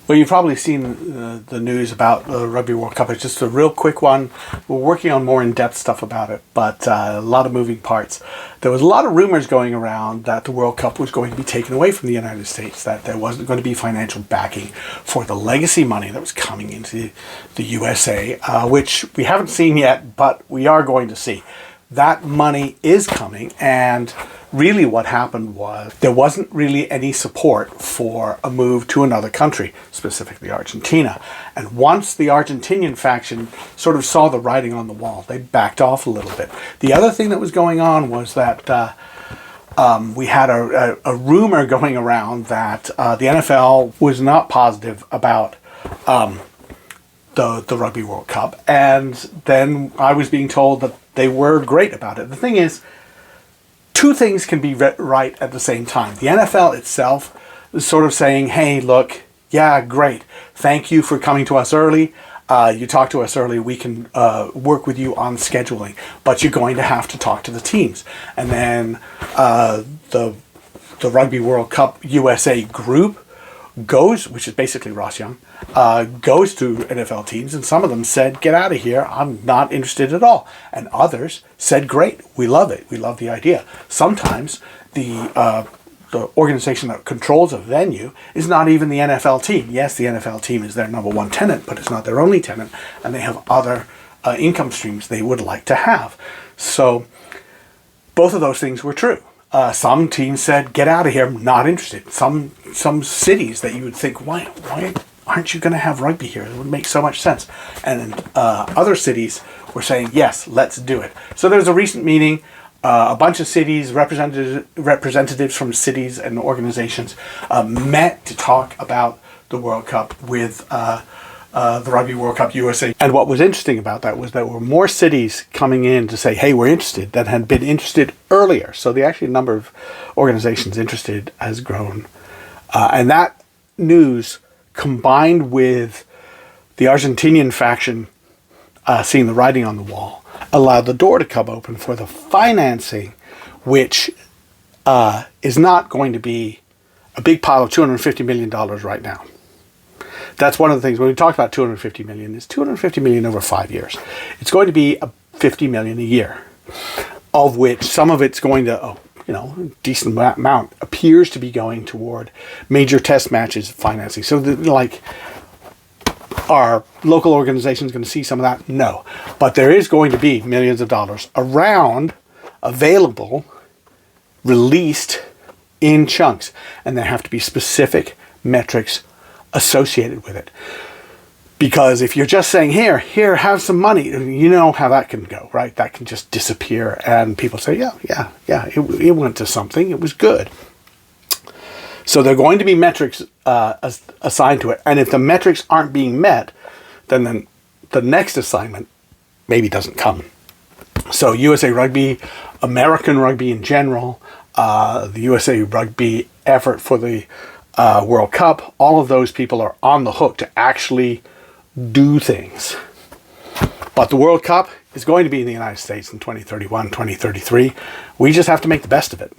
Well, you've probably seen the news about the Rugby World Cup. It's just a real quick one. We're working on more in-depth stuff about it, but a lot of moving parts. There was a lot of rumors going around that the World Cup was going to be taken away from the United States, that there wasn't going to be financial backing for the legacy money that was coming into the USA, which we haven't seen yet, but we are going to see. That money is coming, and really what happened was there wasn't really any support for a move to another country, specifically Argentina. And once the Argentinian faction sort of saw the writing on the wall, they backed off a little bit. The other thing that was going on was that we had a rumor going around that the NFL was not positive about the Rugby World Cup, and then I was being told that they were great about it. The thing is, two things can be right at the same time. The NFL itself is sort of saying, hey, look, yeah, great. Thank you for coming to us early. You talked to us early. We can work with you on scheduling, but you're going to have to talk to the teams. And then the Rugby World Cup USA group goes, which is basically Ross Young, goes to NFL teams, and some of them said, get out of here, I'm not interested at all. And others said, great, we love it, we love the idea. Sometimes the organization that controls a venue is not even the NFL team. Yes, the NFL team is their number one tenant, but it's not their only tenant, and they have other income streams they would like to have. So both of those things were true. Some teams said, get out of here, I'm not interested. Some cities that you would think, why aren't you going to have rugby here? It would make so much sense. And other cities were saying, yes, let's do it. So there was a recent meeting, a bunch of cities, representatives from cities and organizations met to talk about the World Cup with the Rugby World Cup USA. And what was interesting about that was there were more cities coming in to say, hey, we're interested, that had been interested earlier. So the actual number of organizations interested has grown. And that news, combined with the Argentinian faction seeing the writing on the wall, allowed the door to come open for the financing, which is not going to be a big pile of $250 million right now. That's one of the things when we talked about $250 million. It's $250 million over 5 years. It's going to be $50 million a year, of which some of it's going to, a decent amount appears to be going toward major test matches financing. So, are local organizations going to see some of that? No, but there is going to be millions of dollars around, available, released in chunks, and there have to be specific metrics associated with it. Because if you're just saying, here, have some money, you know how that can go, right? That can just disappear, and people say, yeah, it went to something, it was good. So there are going to be metrics assigned to it, and if the metrics aren't being met, then the next assignment maybe doesn't come. So USA Rugby, American rugby in general, the USA Rugby effort for the World Cup, all of those people are on the hook to actually do things. But the World Cup is going to be in the United States in 2031, 2033. We just have to make the best of it.